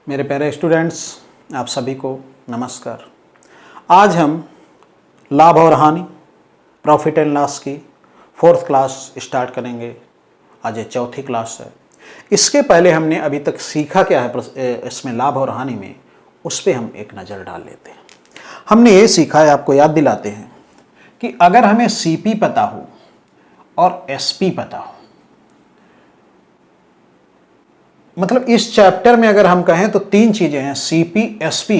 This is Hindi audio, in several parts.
मेरे प्यारे स्टूडेंट्स, आप सभी को नमस्कार। आज हम लाभ और हानि, प्रॉफिट एंड लॉस की 4th क्लास स्टार्ट करेंगे। आज ये 4थी क्लास है। इसके पहले हमने अभी तक सीखा क्या है इसमें लाभ और हानि में, उस पर हम एक नज़र डाल लेते हैं। हमने ये सीखा है, आपको याद दिलाते हैं कि अगर हमें सीपी पता हो और एसपी पता हो, मतलब इस चैप्टर में अगर हम कहें तो 3 चीजें हैं, सीपी, एसपी,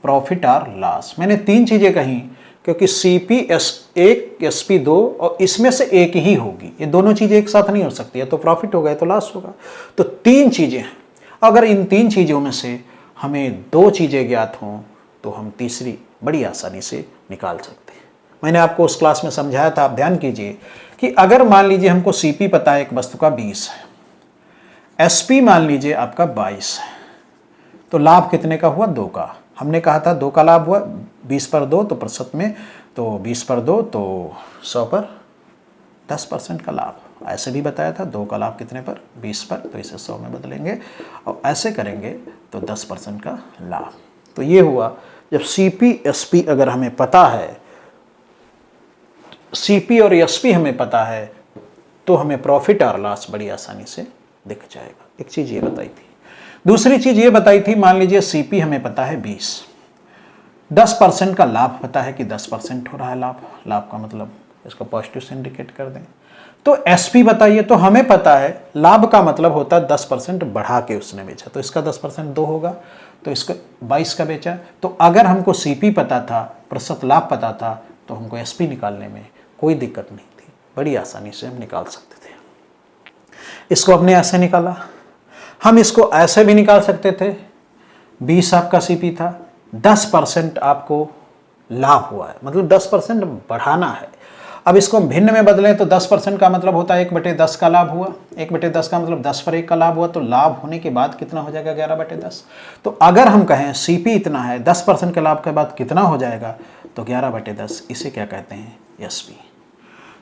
प्रॉफिट और लॉस। मैंने 3 चीजें कही क्योंकि सीपी एक, एसपी 2 और इसमें से एक ही होगी। ये दोनों चीजें एक साथ नहीं हो सकती है, तो प्रॉफिट होगा तो लॉस होगा। तो 3 चीजें हैं। अगर इन 3 चीजों में से हमें 2 चीजें ज्ञात हों तो हम तीसरी बड़ी आसानी से निकाल सकते हैं। मैंने आपको उस क्लास में समझाया था, आप ध्यान कीजिए कि अगर मान लीजिए हमको सीपी पता है एक वस्तु का 20 है, एसपी मान लीजिए आपका 22 है, तो लाभ कितने का हुआ? 2 का। हमने कहा था 2 का लाभ हुआ, 20 पर 2 तो प्रतिशत में, तो 20 पर 2 तो 100 पर 10% का लाभ। ऐसे भी बताया था 2 का लाभ कितने पर? 20 पर, तो इसे 100 में बदलेंगे और ऐसे करेंगे तो 10% का लाभ। तो ये हुआ जब सीपी एसपी अगर हमें पता है, सीपी और एसपी हमें पता है, तो हमें प्रॉफिट और लॉस बड़ी आसानी से दिख जाएगा। एक चीज ये बताई थी। दूसरी चीज ये बताई थी, मान लीजिए सीपी हमें पता है 20, 10% का लाभ पता है कि 10% हो रहा है लाभ। लाभ का मतलब इसको पॉजिटिव से इंडिकेट कर दें। तो एसपी बताइए, तो हमें पता है लाभ का मतलब होता है 10% बढ़ा के उसने बेचा, तो इसका 10% 2 होगा, तो इसको 22 का बेचा। तो अगर हमको सीपी पता था, प्रतिशत लाभ पता था, तो हमको एसपी निकालने में कोई दिक्कत नहीं थी, बड़ी आसानी से हम निकाल सकते थे। इसको अपने ऐसे निकाला, हम इसको ऐसे भी निकाल सकते थे। 20 आपका सीपी था, 10% आपको लाभ हुआ है, मतलब 10% बढ़ाना है। अब इसको हम भिन्न में बदलें तो 10% का मतलब होता है 1/10 का लाभ हुआ। 1/10 का मतलब 10 पर 1 का लाभ हुआ, तो लाभ होने के बाद कितना हो जाएगा? 11/10। तो अगर हम कहें सीपी इतना है, 10% के लाभ के बाद कितना हो जाएगा? तो 11/10। इसे क्या कहते हैं? एसपी।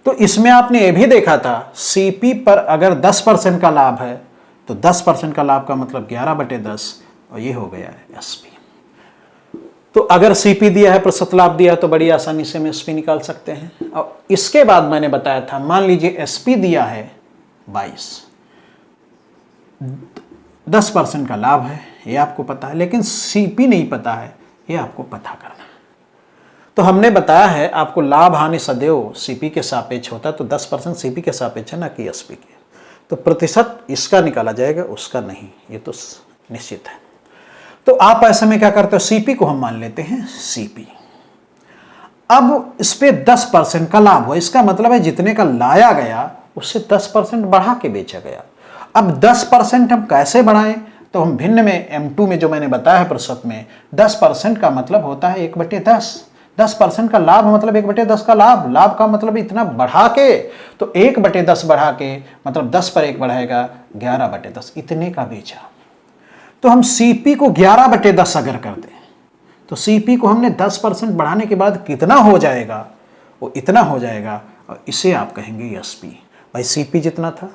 तो इसमें आपने ये भी देखा था, सीपी पर अगर 10% का लाभ है तो 10% का लाभ का मतलब 11/10, और ये हो गया है एसपी। तो अगर सीपी दिया है, प्रतिशत लाभ दिया है, तो बड़ी आसानी से हम एसपी निकाल सकते हैं। और इसके बाद मैंने बताया था, मान लीजिए एसपी दिया है 22, 10% का लाभ है, ये आपको पता है, लेकिन सीपी नहीं पता है, ये आपको पता करना है। तो हमने बताया है आपको लाभ हानि सदैव सीपी के सापेक्ष होता है, तो 10% सीपी के सापेक्ष है, ना कि एसपी के। तो प्रतिशत इसका निकाला जाएगा, उसका नहीं, ये तो निश्चित है। तो आप ऐसे में क्या करते हो? सीपी को हम मान लेते हैं सीपी। अब इस पे 10% का लाभ हुआ, इसका मतलब है जितने का लाया गया उससे 10% बढ़ा के बेचा गया। अब 10% हम कैसे बढ़ाएं? तो हम भिन्न में M2 में जो मैंने बताया है प्रतिशत में, 10% का मतलब होता है 1/10। 10% का लाभ मतलब 1/10 का लाभ। लाभ का मतलब इतना बढ़ा के, तो 1/10 बढ़ा के मतलब 10 पर 1 बढ़ाएगा, 11/10, इतने का बेचा। तो हम सीपी को 11/10 अगर कर दें, तो सीपी को हमने 10% बढ़ाने के बाद कितना हो जाएगा? वो इतना हो जाएगा, और इसे आप कहेंगे एसपी। भाई सीपी जितना था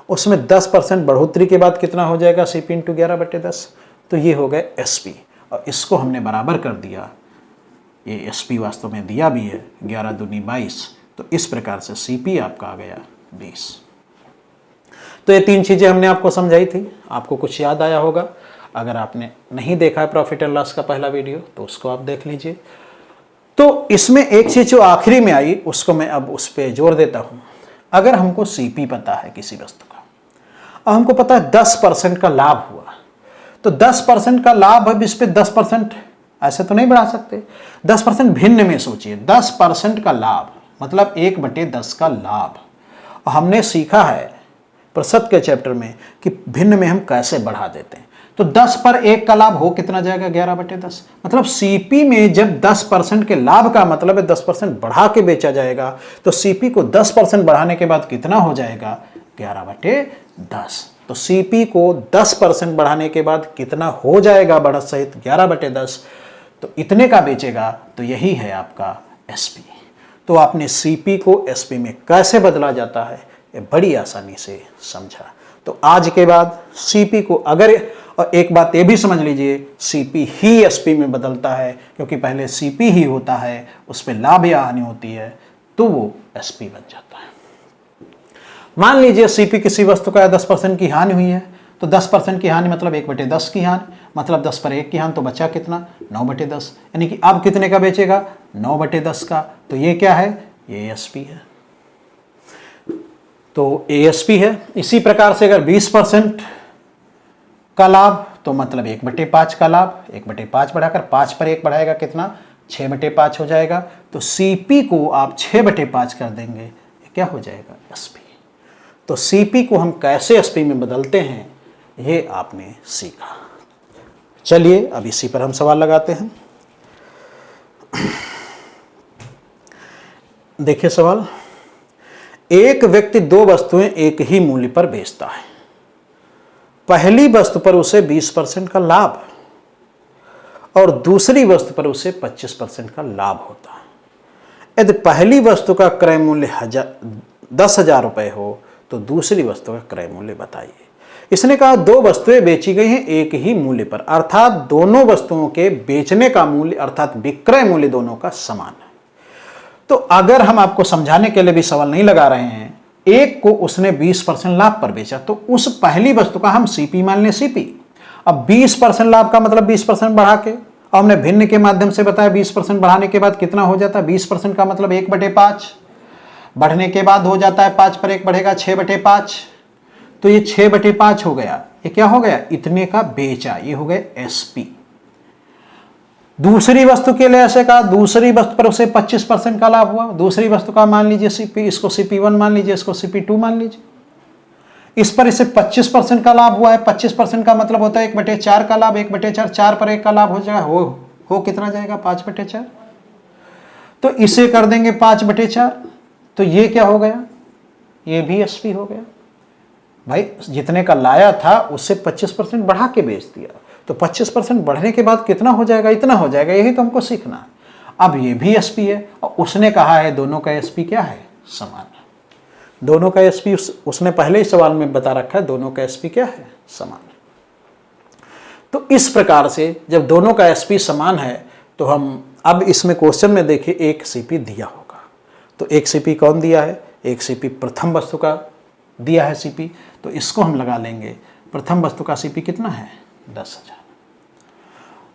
उसमें 10% बढ़ोतरी के बाद कितना हो जाएगा? सीपी इंटू 11/10, तो ये हो गया एसपी। और इसको हमने बराबर कर दिया, ये एसपी वास्तव में दिया भी है, 11 दूनी 22, तो इस प्रकार से सीपी आपका आ गया 20। तो ये 3 चीजें हमने आपको समझाई थी, आपको कुछ याद आया होगा। अगर आपने नहीं देखा है प्रॉफिट एंड लॉस का पहला वीडियो, तो उसको आप देख लीजिए। तो इसमें एक चीज जो आखिरी में आई, उसको मैं अब उस पर जोर देता हूं। अगर हमको सीपी पता है किसी वस्तु का, और हमको पता है 10% का लाभ हुआ, तो 10% का लाभ, अब इस पे 10% ऐसे तो नहीं बढ़ा सकते, 10% भिन्न में सोचिए। 10% का लाभ मतलब 1/10 का लाभ। और हमने सीखा है प्रतिशत के चैप्टर में कि भिन्न में हम कैसे बढ़ा देते हैं। तो 10 पर 1 का लाभ हो कितना जाएगा? 11/10। मतलब सीपी में जब 10% के लाभ का मतलब है 10% बढ़ा के बेचा जाएगा, तो सीपी को 10% बढ़ाने के बाद कितना हो जाएगा? 11/10। तो सीपी को 10% बढ़ाने के बाद कितना हो जाएगा बढ़त सहित? 11/10। तो इतने का बेचेगा, तो यही है आपका एसपी। तो आपने सीपी को एसपी में कैसे बदला जाता है, ये बड़ी आसानी से समझा। तो आज के बाद सीपी को अगर, और एक बात ये भी समझ लीजिए, सीपी ही एसपी में बदलता है, क्योंकि पहले सीपी ही होता है, उस पर लाभ या हानि होती है, तो वो एसपी बन जाता है। मान लीजिए सीपी किसी वस्तु का 10% की हानि हुई है, तो 10% की हानि मतलब 1/10 की हानि, मतलब 10 पर 1 की हानि, तो बचा कितना 9/10, यानी कि अब कितने का बेचेगा 9/10 का। तो ये क्या है, ये एसपी है, तो एएसपी है। इसी प्रकार से अगर 20% का लाभ, तो मतलब 1/5 का लाभ, 1/5 बढ़ाकर 5 पर 1 बढ़ाएगा कितना 6/5 हो जाएगा। तो सीपी को आप 6/5 कर देंगे, ये क्या हो जाएगा एसपी। तो सीपी को हम कैसे एसपी में बदलते हैं ये आपने सीखा। चलिए अब इसी पर हम सवाल लगाते हैं। देखिए सवाल, एक व्यक्ति दो वस्तुएं एक ही मूल्य पर बेचता है। पहली वस्तु पर उसे 20% का लाभ और दूसरी वस्तु पर उसे 25% का लाभ होता है। यदि पहली वस्तु का क्रय मूल्य 10,000 रुपये हो तो दूसरी वस्तु का क्रय मूल्य बताइए। इसने कहा दो वस्तुएं बेची गई हैं एक ही मूल्य पर, अर्थात दोनों वस्तुओं के बेचने का मूल्य अर्थात विक्रय मूल्य दोनों का समान है। तो अगर हम आपको समझाने के लिए भी सवाल नहीं लगा रहे हैं, एक को उसने 20% लाभ पर बेचा, तो उस पहली वस्तु का हम सीपी मान लें, सीपी। अब 20% लाभ का मतलब 20% बढ़ा के, और हमने भिन्न के माध्यम से बताया 20% बढ़ाने के बाद कितना हो जाता है, 20% का मतलब 1/5 बढ़ने के बाद हो जाता है 5 पर 1 बढ़ेगा 6/5। तो ये 6/5 हो गया, ये क्या हो गया, इतने का बेचा, ये हो गया एसपी। दूसरी वस्तु के लिए ऐसे कहा, दूसरी वस्तु पर उसे 25% का लाभ हुआ, दूसरी वस्तु का मान लीजिए सीपी, इसको सीपी1 मान लीजिए, इसको सीपी2 मान लीजिए। इस पर इसे 25% का लाभ हुआ है, 25% का मतलब होता है 1/4 का लाभ, 1/4 4 पर 1 का लाभ हो जाएगा, हो कितना जाएगा 5/4। तो इसे कर देंगे 5/4, तो ये क्या हो गया, ये भी एसपी हो गया। भाई जितने का लाया था उससे 25% बढ़ा के बेच दिया, तो 25% बढ़ने के बाद कितना हो जाएगा, इतना हो जाएगा, यही तो हमको सीखना है। अब ये भी एसपी है, और उसने कहा है दोनों का एसपी क्या है, समान है। दोनों का एसपी उसने पहले ही सवाल में बता रखा है, दोनों का एसपी क्या है, समान है। तो इस प्रकार से जब दोनों का एसपी समान है, तो हम अब इसमें क्वेश्चन में देखिए एक सीपी दिया होगा, तो एक सीपी कौन दिया है, एक सीपी प्रथम वस्तु का दिया है सीपी, तो इसको हम लगा लेंगे। प्रथम वस्तु का सीपी कितना है 10,000,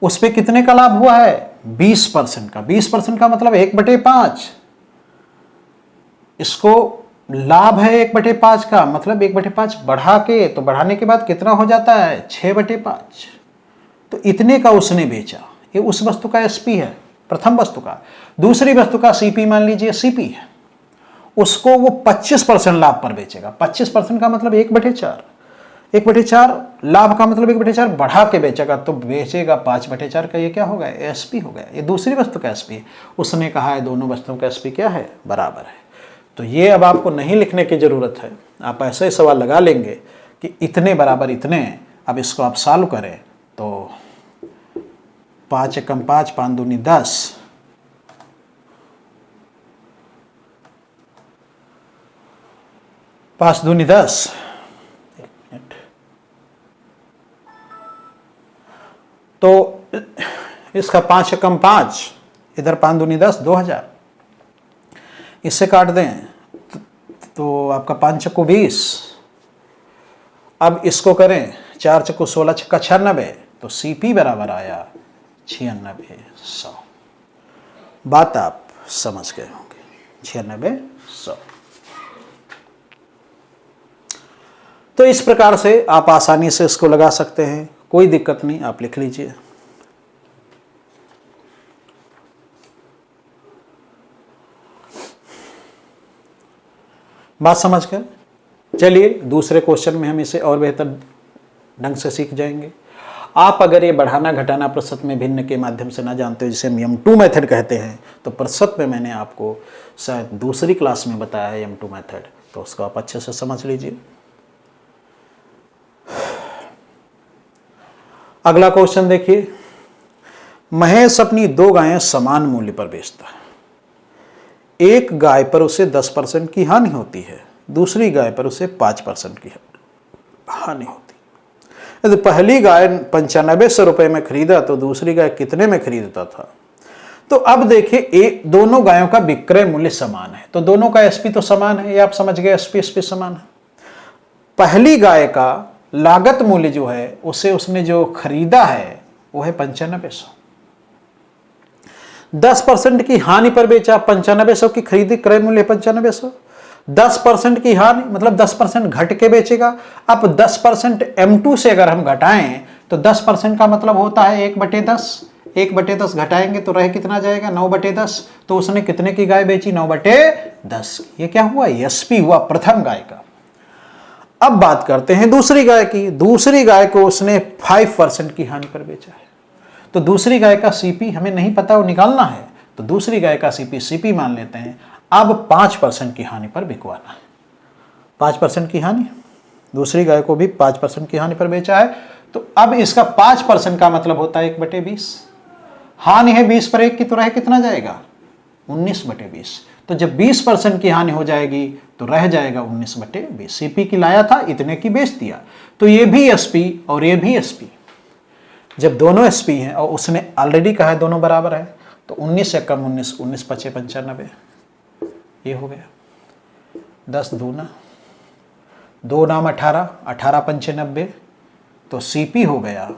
उस पे कितने का लाभ हुआ है 20% का, 20% का मतलब 1/5, इसको लाभ है 1/5 का, मतलब 1/5 बढ़ा के, तो बढ़ाने के बाद कितना हो जाता है 6/5। तो इतने का उसने बेचा, ये उस वस्तु का एसपी है प्रथम वस्तु का। दूसरी वस्तु का सीपी मान लीजिए सीपी है, उसको वो 25% लाभ पर बेचेगा। 25% का मतलब 1/4, 1/4 लाभ का मतलब 1/4 बढ़ा के बेचेगा, तो बेचेगा 5/4 का, ये क्या हो गया एसपी हो गया, ये दूसरी वस्तु का एसपी है। उसने कहा है दोनों वस्तुओं का एसपी क्या है, बराबर है। तो ये अब आपको नहीं लिखने की जरूरत है, आप ऐसे ही सवाल लगा लेंगे कि इतने बराबर इतने। अब इसको आप सॉल्व करें तो 5 एकम 5, 5 दूनी 10, 5 दूनी 10, तो इसका 5 एकम 5, इधर 5 दूनी 10, 2000, इससे काट दें तो आपका 5 चक्कू 20। अब इसको करें 4 चक्कू 16, छक्का 96, तो सीपी बराबर आया 9600। बात आप समझ गए होंगे, 9600। तो इस प्रकार से आप आसानी से इसको लगा सकते हैं, कोई दिक्कत नहीं, आप लिख लीजिए। बात समझ गए। चलिए दूसरे क्वेश्चन में हम इसे और बेहतर ढंग से सीख जाएंगे। आप अगर ये बढ़ाना घटाना प्रतिशत में भिन्न के माध्यम से ना जानते हो, जिसे हम M2 मेथड कहते हैं, तो प्रतिशत में मैंने आपको शायद दूसरी क्लास में बताया है M2 मेथड, तो उसको आप अच्छे से समझ लीजिए। अगला क्वेश्चन देखिए, महेश अपनी 2 गायें समान मूल्य पर बेचता है। एक गाय पर उसे 10% की हानि होती है, दूसरी गाय पर उसे 5% की हानि होती है। यदि पहली गाय 9500 रुपये में खरीदा तो दूसरी गाय कितने में खरीदता था। तो अब देखिए दोनों गायों का विक्रय मूल्य समान है, तो दोनों का एसपी तो समान है, ये आप समझ गए, एसपी एसपी समान है। पहली गाय का लागत मूल्य जो है उसे उसने जो खरीदा है वो है 9500। 10% की हानि पर बेचा, 9500 की खरीदी क्रय मूल्य 9500, 10% की हानि मतलब 10% घट के बेचेगा। अब 10% M2 से अगर हम घटाएं तो 10% का मतलब होता है 1/10, 1/10 घटाएंगे तो रह कितना जाएगा 9/10। तो उसने कितने की गाय बेची 9/10। ये क्या हुआ, एसपी हुआ प्रथम गाय का। अब बात करते हैं दूसरी गाय की। दूसरी गाय को उसने 5% की हानि पर बेचा है, तो दूसरी गाय का सीपी हमें नहीं पता, वो निकालना है, तो दूसरी गाय का सीपी मान लेते हैं। अब 5% की हानि पर बिकवाना है, 5% की हानि, दूसरी गाय को भी 5% की हानि पर बेचा है। तो अब इसका 5% का मतलब होता है 1/20। हानि है 20 पर 1 की, तो रह कितना जाएगा 19/20। तो जब 20% की हानि हो जाएगी तो रह जाएगा 19/20। सीपी की लाया था, इतने की बेच दिया, तो ये भी एसपी और ये भी एसपी। जब दोनों एसपी हैं और उसने ऑलरेडी कहा है दोनों बराबर है, तो 19 से कम 19, 19 पचे 95, ये हो गया। 10 दूना 2 नाम 18, 18 पंचे 90, तो सीपी हो गया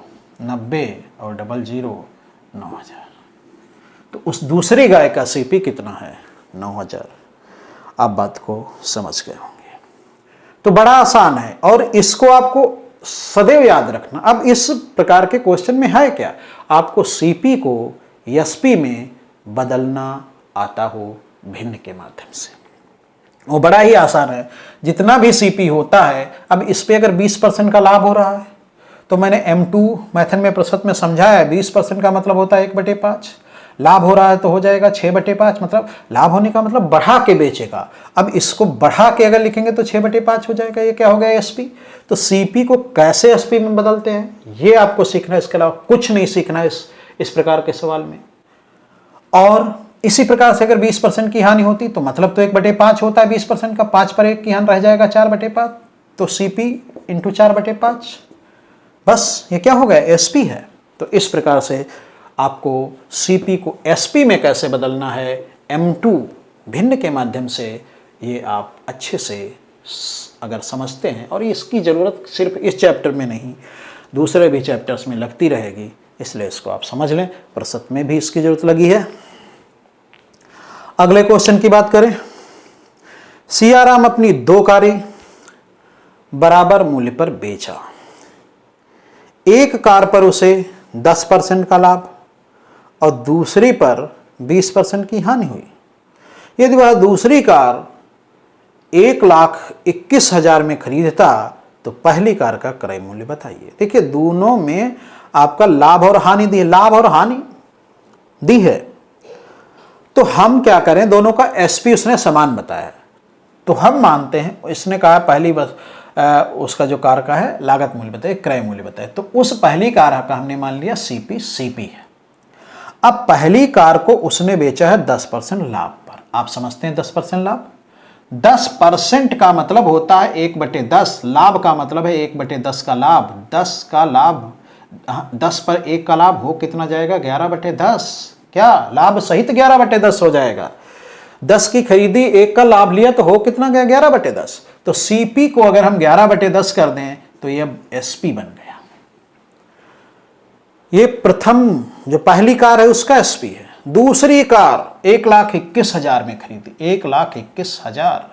90 और 00 9000। तो उस दूसरी गाय का सीपी कितना है 9000। आप बात को समझ गए होंगे। तो बड़ा आसान है और इसको आपको सदैव याद रखना। अब इस प्रकार के क्वेश्चन में है क्या, आपको सीपी को एसपी में बदलना आता हो भिन्न के माध्यम से, वो बड़ा ही आसान है। जितना भी सीपी होता है, अब इस पे अगर 20% का लाभ हो रहा है तो मैंने M2 मेथड में प्रस्तुत में समझाया है, 20% का मतलब होता है 1/5, लाभ हो रहा है तो हो जाएगा 6/5, मतलब लाभ होने का मतलब बढ़ा के बेचेगा। अब इसको बढ़ा के अगर लिखेंगे तो 6/5 हो जाएगा। ये क्या हो गया एसपी। तो सीपी को कैसे एसपी में बदलते हैं ये आपको सीखना है, इसके अलावा कुछ नहीं सीखना है इस प्रकार के सवाल में। और इसी प्रकार से अगर 20% की हानि होती तो मतलब तो 1/5 होता है 20% का, 5 पर 1 की हानि रह जाएगा 4/5, तो सीपी इंटू 4/5, बस ये क्या हो गया एसपी है। तो इस प्रकार से आपको सीपी को एसपी में कैसे बदलना है M2 भिन्न के माध्यम से, ये आप अच्छे से अगर समझते हैं, और इसकी ज़रूरत सिर्फ इस चैप्टर में नहीं दूसरे भी चैप्टर्स में लगती रहेगी, इसलिए इसको आप समझ लें। प्रस्तुत में भी इसकी ज़रूरत लगी है। अगले क्वेश्चन की बात करें। सियाराम अपनी 2 कारें बराबर मूल्य पर बेचा। एक कार पर उसे 10% का लाभ और दूसरी पर 20% की हानि हुई। यदि वह दूसरी कार 1,21,000 में खरीदता तो पहली कार का क्रय मूल्य बताइए। देखिए दोनों में आपका लाभ और हानि दी है, लाभ और हानि दी है, तो हम क्या करें, दोनों का एसपी उसने समान बताया, तो हम मानते हैं इसने कहा पहली बस उसका जो कार का है लागत मूल्य बताए, क्रय मूल्य बताए, तो उस पहली कार का हमने मान लिया सीपी है। अब पहली कार को उसने बेचा है 10% लाभ पर। आप समझते हैं 10% लाभ, 10% का मतलब होता है 1/10, लाभ का मतलब है 1/10 का लाभ, 10 का लाभ 10 पर 1 का लाभ हो कितना जाएगा 11/10, क्या लाभ सहित 11/10 हो जाएगा। 10 की खरीदी 1 का लाभ लिया तो हो कितना गया 11/10। तो सीपी को अगर हम 11/10 कर दें तो ये एसपी बन गया। ये प्रथम जो पहली कार है उसका एसपी है। दूसरी कार 1,21,000 में खरीदी, 1,21,000,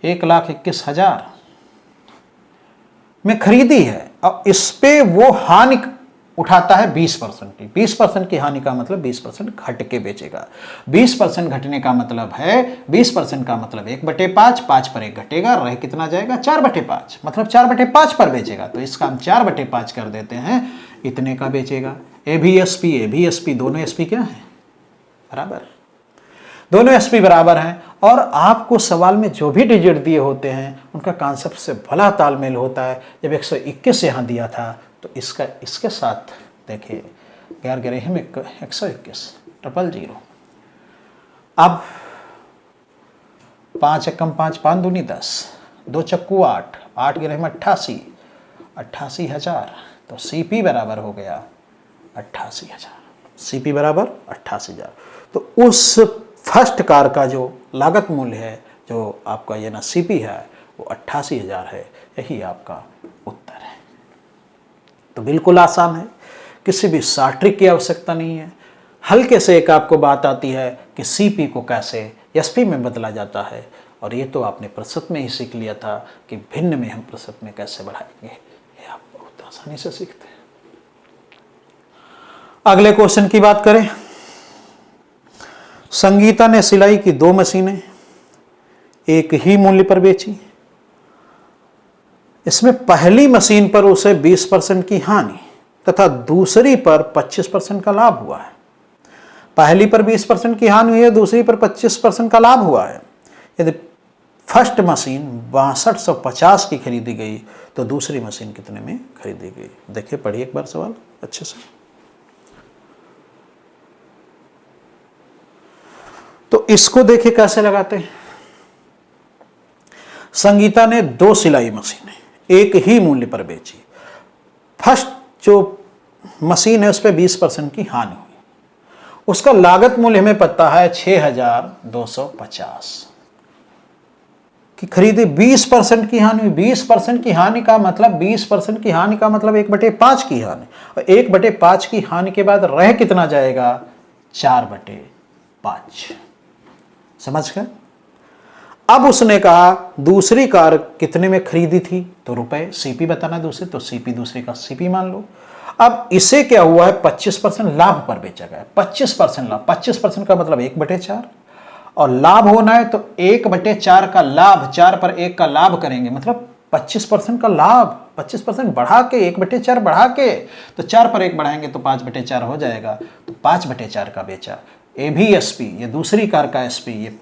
1,21,000 में खरीदी है। अब इस पे वो हानि उठाता है 20% की। 20% की हानि का मतलब 20% घट के बेचेगा। 20% घटने का मतलब है 20% का मतलब 1/5, 5 पर 1 घटेगा, रह कितना जाएगा 4/5, मतलब 4/5 पर बेचेगा। तो इसका हम 4/5 कर देते हैं, इतने का बेचेगा। ए भी एसपी दोनों एसपी क्या है बराबर, दोनों एसपी बराबर हैं। और आपको सवाल में जो भी डिजिट दिए होते हैं उनका कॉन्सेप्ट से भला तालमेल होता है। जब 121 यहाँ दिया था तो इसका इसके साथ देखिए 11 में 121 000। अब 5 एकम 5, 5 दूनी 10, 2 चक्कू 8, 8 11 में 88, 88,000, तो सीपी बराबर हो गया 88,000। सीपी बराबर 88,000। तो उस फर्स्ट कार का जो लागत मूल्य है, जो आपका ये ना सीपी है, वो 88,000 है। यही आपका उत्तर है। तो बिल्कुल आसान है, किसी भी शॉर्ट ट्रिक की आवश्यकता नहीं है। हल्के से एक आपको बात आती है कि सीपी को कैसे एसपी में बदला जाता है, और ये तो आपने प्रतिशत में ही सीख लिया था कि भिन्न में हम प्रतिशत में कैसे बढ़ाएंगे। ये आप बहुत आसानी से सीखते हैं। अगले क्वेश्चन की बात करें। संगीता ने सिलाई की 2 मशीनें एक ही मूल्य पर बेची। इसमें पहली मशीन पर उसे 20% की हानि तथा दूसरी पर 25% का लाभ हुआ है। पहली पर 20% की हानि हुई है, दूसरी पर 25% का लाभ हुआ है। यदि फर्स्ट मशीन 6250 की खरीदी गई तो दूसरी मशीन कितने में खरीदी गई? देखिए, पढ़िए एक बार सवाल अच्छे से। तो इसको देखिए कैसे लगाते हैं। संगीता ने 2 सिलाई मशीनें एक ही मूल्य पर बेची। फर्स्ट जो मशीन है उस पर 20% की हानि हुई। उसका लागत मूल्य हमें पता है 6250 की खरीदी। 20% की हानि हुई। 20% की हानि का मतलब 20% की हानि का मतलब 1/5 की हानि, और 1/5 की हानि के बाद रह कितना जाएगा? 4/5। समझ गए? अब उसने कहा दूसरी कार कितने में खरीदी थी, तो रुपए। सीपी बताना दूसरे, तो सीपी दूसरे का सीपी मान लो। अब इसे क्या हुआ है? 25% लाभ पर बेचा गया। 25% लाभ, 25% का मतलब 1/4, और लाभ होना है तो 1/4 का लाभ, 4 पर 1 का लाभ करेंगे, मतलब 25% का लाभ। 25% बढ़ा के 1/4 बढ़ा के, तो 4 पर 1 बढ़ाएंगे तो 5/4 हो जाएगा। तो 5/4 का बेचा। ये भी एसपी, ये दूसरी कार का एसपी,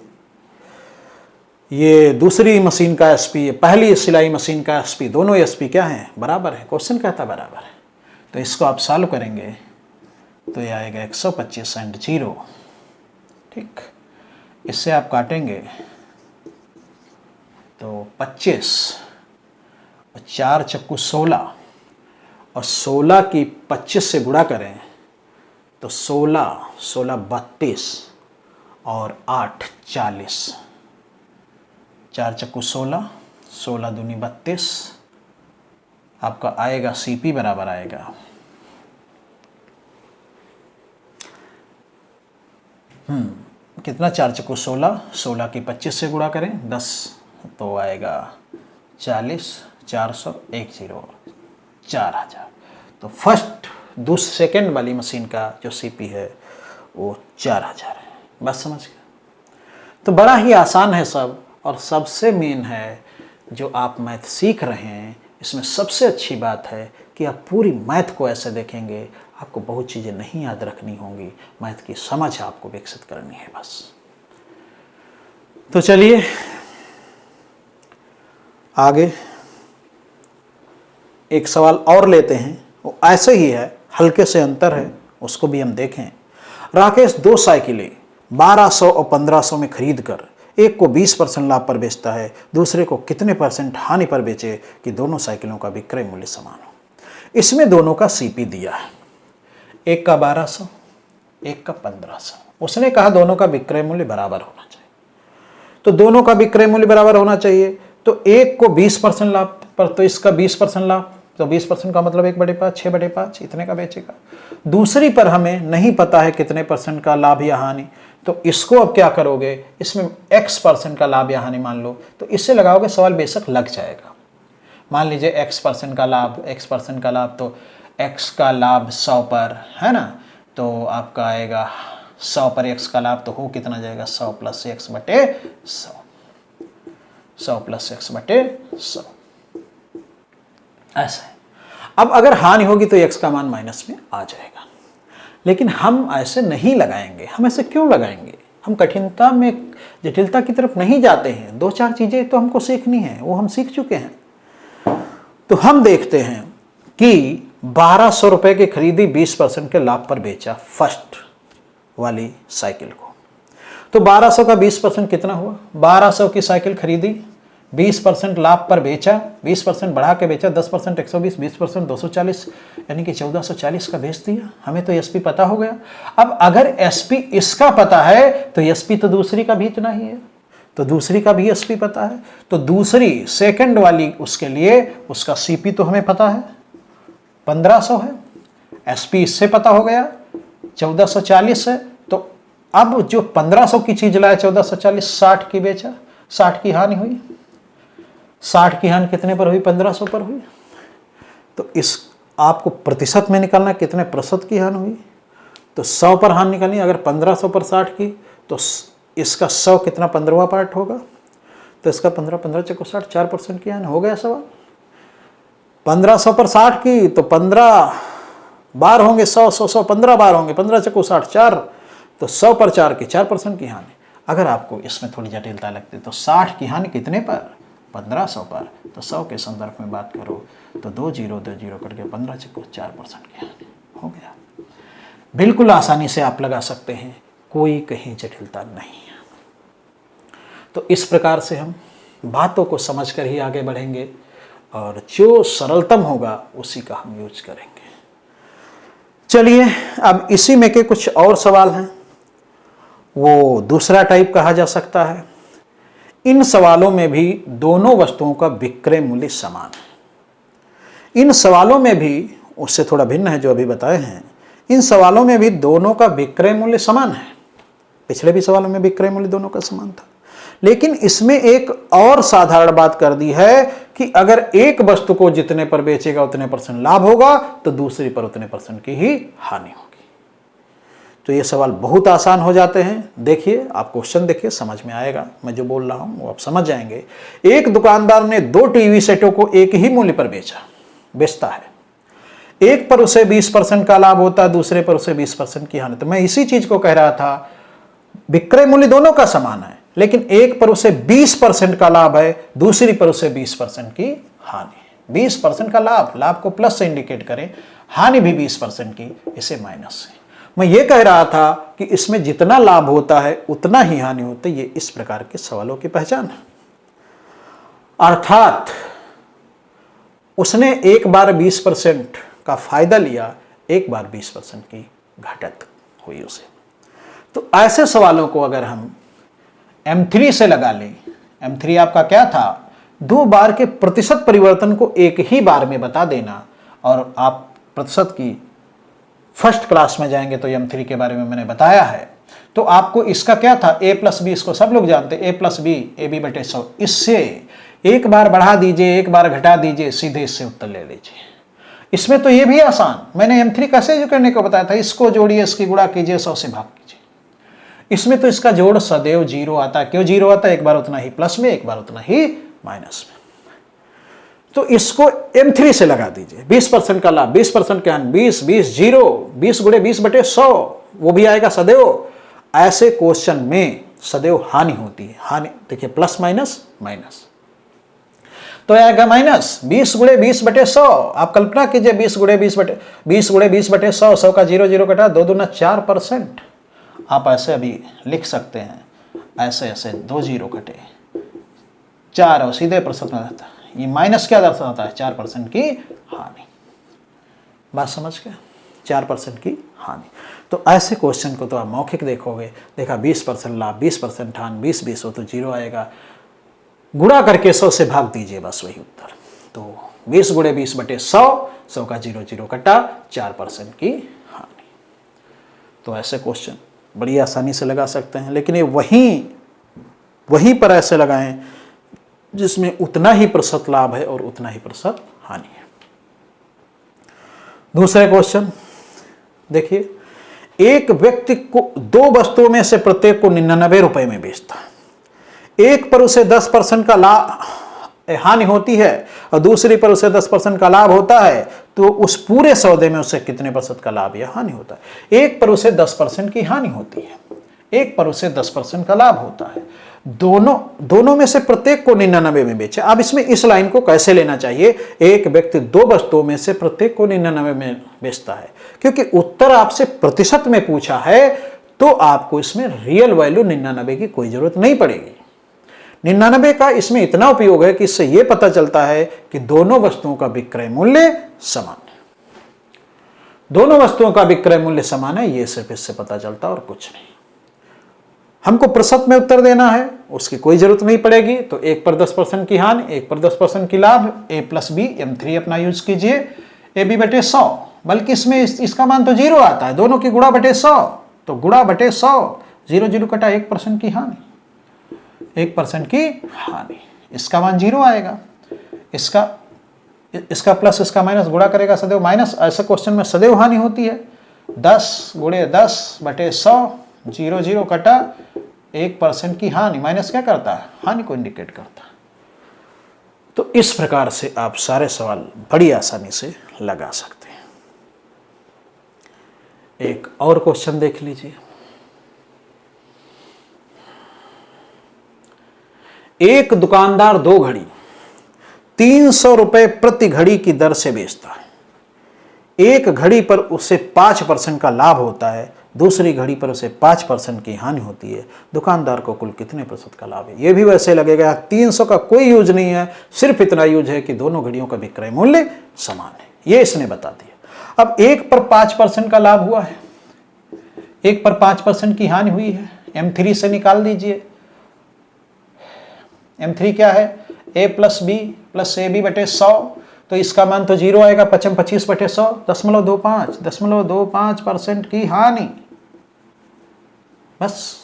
ये दूसरी मशीन का एसपी, ये पहली सिलाई मशीन का एसपी, दोनों एसपी क्या हैं? बराबर है। क्वेश्चन कहता बराबर है। तो इसको आप सॉल्व करेंगे तो ये आएगा 125 एंड 0। ठीक, इससे आप काटेंगे तो 25 और 4 चक्कू 16, और 16 की 25 से गुणा करें तो 16 32 और 8 40। 4 चक्कू 16, 16 दूनी 32, आपका आएगा सीपी बराबर आएगा कितना? 4 चक्कू 16, 16 की 25 से गुणा करें 10 तो आएगा 40, 400, 10, 4000। तो फर्स्ट सेकेंड वाली मशीन का जो सीपी है वो 4000 है। बस समझ गए? तो बड़ा ही आसान है सब, और सबसे मेन है जो आप मैथ सीख रहे हैं, इसमें सबसे अच्छी बात है कि आप पूरी मैथ को ऐसे देखेंगे, आपको बहुत चीज़ें नहीं याद रखनी होंगी, मैथ की समझ आपको विकसित करनी है बस। तो चलिए आगे एक सवाल और लेते हैं, वो ऐसे ही है, हल्के से अंतर है, उसको भी हम देखें। राकेश 2 साइकिलें 1200 और 1500 में खरीद कर एक को 20% लाभ पर बेचता है, दूसरे को कितने % हानि पर बेचे कि दोनों साइकिलों का विक्रय मूल्य समान हो। इसमें दोनों का सीपी दिया है, एक का 1200, एक का 1500। उसने कहा दोनों का विक्रय मूल्य बराबर होना चाहिए, तो दोनों का विक्रय मूल्य बराबर होना चाहिए। तो एक को 20% लाभ पर, तो इसका 20% लाभ, तो 20% का मतलब 1/5, 6/5 इतने का बेचेगा। दूसरी पर हमें नहीं पता है कितने % का लाभ या हानि, तो इसको अब क्या करोगे, इसमें x% का लाभ या हानि मान लो, तो इससे लगाओगे सवाल बेशक लग जाएगा। मान लीजिए x% का लाभ, x% का लाभ, तो x का लाभ 100 पर है ना, तो आपका आएगा 100 पर x का लाभ, तो हो कितना जाएगा? 100 + x/100, 100 + x/100 ऐसा है। अब अगर हानि होगी तो x का मान माइनस में आ जाएगा, लेकिन हम ऐसे नहीं लगाएंगे। हम ऐसे क्यों लगाएंगे? हम कठिनता में, जटिलता की तरफ नहीं जाते हैं। 2-4 चीज़ें तो हमको सीखनी है, वो हम सीख चुके हैं। तो हम देखते हैं कि 1200 रुपये की खरीदी 20% के लाभ पर बेचा फर्स्ट वाली साइकिल को, तो 1200 का 20% कितना हुआ? 1200 की साइकिल खरीदी 20% लाभ पर बेचा, 20% बढ़ा के बेचा, 10% 120, 20% 240, यानी कि 1440 का बेच दिया। हमें तो एसपी पता हो गया। अब अगर एसपी इसका पता है तो एसपी तो दूसरी का भी इतना ही है, तो दूसरी का भी एसपी पता है, तो दूसरी सेकंड वाली उसके लिए उसका सीपी तो हमें पता है 1500 है, एसपी इससे पता हो गया 1440 है। तो अब जो 1500 की चीज लाया 1440, 60 की बेचा, 60 की हानि हुई। 60 की हानि कितने पर हुई? 1500 पर हुई। तो इस आपको प्रतिशत में निकालना कितने प्रतिशत की हानि हुई, तो 100 पर हानि निकालनी। अगर 1500 पर 60 की तो इसका 100 कितना 15वां पार्ट होगा, तो इसका 15 15 चको 60, 4% की हानि। हो गया सवाल। 1500 पर 60 की तो 15 बार होंगे, 100 100 100 15 बार होंगे, 15 चको 60, 4, तो 100 पर 4 की 4% की हानि। अगर आपको इसमें थोड़ी जटिलता लगती तो 60 की हानि कितने पर? 1500 पर। तो 100 के संदर्भ में बात करो तो 2 0 2 0 करके 15 चको 4% की हानि हो गया। बिल्कुल आसानी से आप लगा सकते हैं, कोई कहीं जटिलता नहीं है। तो इस प्रकार से हम बातों को समझकर ही आगे बढ़ेंगे और जो सरलतम होगा उसी का हम यूज करेंगे। चलिए अब इसी में के कुछ और सवाल हैं, वो दूसरा टाइप कहा जा सकता है। इन सवालों में भी दोनों वस्तुओं का विक्रय मूल्य समान है। इन सवालों में भी उससे थोड़ा भिन्न है जो अभी बताए हैं। इन सवालों में भी दोनों का विक्रय मूल्य समान है। पिछले भी सवालों में विक्रय मूल्य दोनों का समान था, लेकिन इसमें एक और साधारण बात कर दी है कि अगर एक वस्तु को जितने पर बेचेगा उतने % लाभ होगा तो दूसरी पर उतने % की ही हानि होगी। तो ये सवाल बहुत आसान हो जाते हैं। देखिए, आप क्वेश्चन देखिए, समझ में आएगा। मैं जो बोल रहा हूं वो आप समझ जाएंगे। एक दुकानदार ने 2 टीवी सेटों को एक ही मूल्य पर बेचता है। एक पर उसे 20% का लाभ होता है, दूसरे पर उसे 20% की हानि। तो मैं इसी चीज को कह रहा था, विक्रय मूल्य दोनों का समान है, लेकिन एक पर उसे 20% का लाभ है, दूसरी पर उसे 20% की हानि। 20% का लाभ को प्लस से इंडिकेट करें, हानि भी 20% की, इसे माइनस से। मैं ये कह रहा था कि इसमें जितना लाभ होता है उतना ही हानि होती है। ये इस प्रकार के सवालों की पहचान है। अर्थात उसने एक बार 20% का फायदा लिया, एक बार 20% की घटत हुई उसे। तो ऐसे सवालों को अगर हम M3 से लगा लें, M3 आपका क्या था? 2 बार के प्रतिशत परिवर्तन को एक ही बार में बता देना। और आप प्रतिशत की फर्स्ट क्लास में जाएंगे तो M3 के बारे में मैंने बताया है। तो आपको इसका क्या था? a + b, इसको सब लोग जानते हैं, a + b ab/100। इससे एक बार बढ़ा दीजिए, एक बार घटा दीजिए, सीधे इससे उत्तर ले लीजिए। इसमें तो ये भी आसान, मैंने M3 कैसे जो करने को बताया था, इसको जोड़िए, इसकी गुणा कीजिए, 100 से भाग कीजिए। इसमें तो इसका जोड़ सदैव 0 आता है। क्यों 0 आता है? एक बार उतना ही प्लस में, एक बार उतना ही माइनस में। तो इसको M3 से लगा दीजिए। 20% का लाभ, 20% क्या? 20 20 0, 20 × 20/100, वो भी आएगा सदैव। ऐसे क्वेश्चन में सदैव हानि होती है। हानि देखिए, प्लस माइनस माइनस, तो आएगा माइनस 20 × 20/100। आप कल्पना कीजिए, 20 × 20/100, 100 का 0 0 कटा, 2 दूना 4%। आप ऐसे अभी लिख सकते हैं, ऐसे ऐसे 2 0 कटे 4 और सीधे प्रतिशत में रहता है। ये माइनस क्या दर्शाता है? 4% की हानि। बात समझ गए? 4% की हानि। तो ऐसे क्वेश्चन को तो आप मौखिक देखोगे, देखा 20% लाभ, 20% हानि, 20 20 हो तो 0 आएगा। गुणा करके 100 से भाग दीजिए, बस वही उत्तर। तो 20 × 20/100, 100 का 0 0 कटा, 4% की हानि। तो ऐसे क्वेश्चन बड़ी आसानी से लगा सकते हैं, लेकिन ये वहीं पर ऐसे लगाएं जिसमें उतना ही प्रतिशत लाभ है और उतना ही प्रतिशत हानि है। दूसरे क्वेश्चन देखिए, एक व्यक्ति को 2 वस्तुओं में से प्रत्येक को 99 रुपए में बेचता है। एक पर उसे 10% का लाभ हानि होती है और दूसरी पर उसे 10% का लाभ होता है, तो उस पूरे सौदे में उसे कितने % का लाभ या हानि होता है? एक पर उसे 10% की हानि होती है, एक पर उसे 10% का लाभ होता है। दोनों में से प्रत्येक को 99 में बेचे। अब इसमें इस लाइन को कैसे लेना चाहिए? एक व्यक्ति 2 वस्तुओं में से प्रत्येक को 99 में बेचता है। क्योंकि उत्तर आपसे प्रतिशत में पूछा है, तो आपको इसमें रियल वैल्यू 99 की कोई जरूरत नहीं पड़ेगी। 99 का इसमें इतना उपयोग है कि इससे यह पता चलता है कि दोनों वस्तुओं का विक्रय मूल्य समान है। दोनों वस्तुओं का विक्रय मूल्य समान है, यह सिर्फ इससे पता चलता और कुछ नहीं। हमको प्रतिशत में उत्तर देना है, उसकी कोई जरूरत नहीं पड़ेगी। तो 1 पर 10% की हानि, 1 पर 10% की लाभ, a प्लस बी, M3 अपना यूज कीजिए, ए बी बटे 100, बल्कि इसमें इसका मान तो 0 आता है, दोनों की गुणा बटे 100, तो गुणा बटे 100, 0 0 कटा 1% की हानि, 1% की हानि, इसका मान 0 आएगा। इसका प्लस इसका माइनस, गुणा करेगा सदैव माइनस। ऐसे क्वेश्चन में सदैव हानि होती है। 10 गुणे 10 बटे 100, 0 0 कटा 1% की हानि, माइनस क्या करता है, हानि को इंडिकेट करता है। तो इस प्रकार से आप सारे सवाल बड़ी आसानी से लगा सकते हैं। एक और क्वेश्चन देख लीजिए। एक दुकानदार 2 घड़ी 300 रुपए प्रति घड़ी की दर से बेचता है। एक घड़ी पर उसे 5% का लाभ होता है, दूसरी घड़ी पर उसे 5% की हानि होती है। दुकानदार को कुल कितने प्रतिशत का लाभ है? ये भी वैसे लगेगा। 300 का कोई यूज नहीं है, सिर्फ इतना यूज है कि दोनों घड़ियों का विक्रय मूल्य समान है, ये इसने बता दिया। अब 1 पर 5% का लाभ हुआ है, 1 पर 5% की हानि हुई है, M3 से निकाल दीजिए। M3 क्या है, a plus B plus A B बटे 100, तो इसका मान तो 0 आएगा, 25 बटे 100, 0.25% की हानि, बस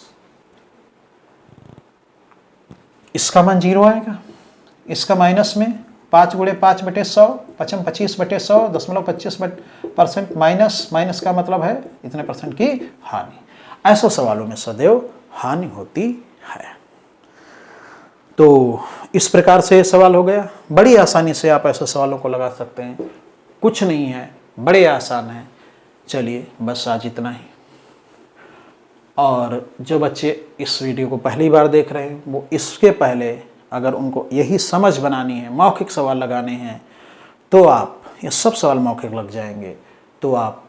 इसका मान 0 आएगा। इसका माइनस में 5 गुणे 5 बटे 100, 25 बटे 100, 0.25% माइनस, माइनस का मतलब है इतने परसेंट की हानि। ऐसे सवालों में सदैव हानि होती है। तो इस प्रकार से सवाल हो गया। बड़ी आसानी से आप ऐसे सवालों को लगा सकते हैं, कुछ नहीं है, बड़े आसान है। चलिए बस आज इतना ही। और जो बच्चे इस वीडियो को पहली बार देख रहे हैं, वो इसके पहले अगर उनको यही समझ बनानी है, मौखिक सवाल लगाने हैं, तो आप ये सब सवाल मौखिक लग जाएंगे। तो आप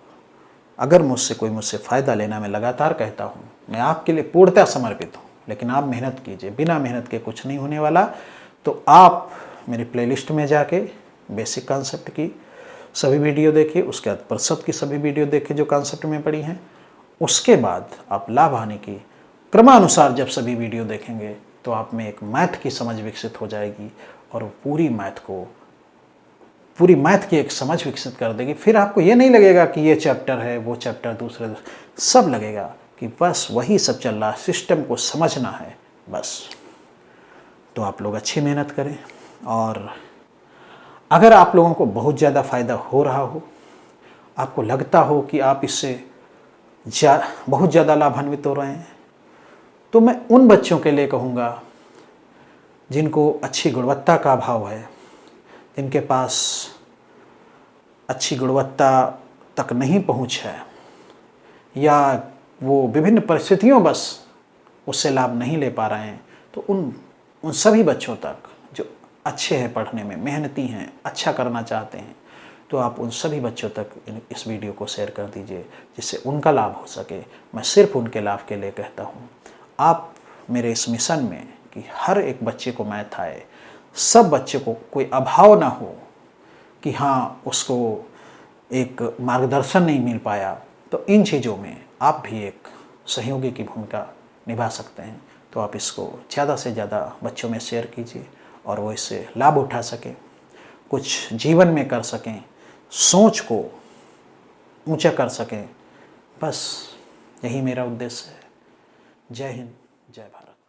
अगर मुझसे फ़ायदा लेना मैं लगातार कहता हूँ, मैं आपके लिए पूर्णतः समर्पित हूँ, लेकिन आप मेहनत कीजिए, बिना मेहनत के कुछ नहीं होने वाला। तो आप मेरी प्लेलिस्ट में जाके बेसिक कॉन्सेप्ट की सभी वीडियो देखिए, उसके बाद प्रतिशत की सभी वीडियो देखिए जो कॉन्सेप्ट में पड़ी हैं। उसके बाद आप लाभ हानि की क्रमानुसार जब सभी वीडियो देखेंगे तो आप में एक मैथ की समझ विकसित हो जाएगी, और पूरी मैथ की एक समझ विकसित कर देगी। फिर आपको ये नहीं लगेगा कि ये चैप्टर है, वो चैप्टर दूसरे, सब लगेगा कि बस वही सब चल रहा है, सिस्टम को समझना है बस। तो आप लोग अच्छी मेहनत करें, और अगर आप लोगों को बहुत ज़्यादा फ़ायदा हो रहा हो, आपको लगता हो कि आप इससे बहुत ज़्यादा लाभान्वित हो रहे हैं, तो मैं उन बच्चों के लिए कहूँगा जिनको अच्छी गुणवत्ता का अभाव है, जिनके पास अच्छी गुणवत्ता तक नहीं पहुँच है, या वो विभिन्न परिस्थितियों बस उससे लाभ नहीं ले पा रहे हैं, तो उन सभी बच्चों तक जो अच्छे हैं, पढ़ने में मेहनती हैं, अच्छा करना चाहते हैं, तो आप उन सभी बच्चों तक इस वीडियो को शेयर कर दीजिए, जिससे उनका लाभ हो सके। मैं सिर्फ उनके लाभ के लिए कहता हूँ। आप मेरे इस मिशन में कि हर एक बच्चे को मैथ आए, सब बच्चे को कोई अभाव ना हो कि हाँ उसको एक मार्गदर्शन नहीं मिल पाया, तो इन चीज़ों में आप भी एक सहयोगी की भूमिका निभा सकते हैं। तो आप इसको ज़्यादा से ज़्यादा बच्चों में शेयर कीजिए, और वो इससे लाभ उठा सकें, कुछ जीवन में कर सकें, सोच को ऊंचा कर सकें। बस यही मेरा उद्देश्य है। जय हिंद, जय भारत।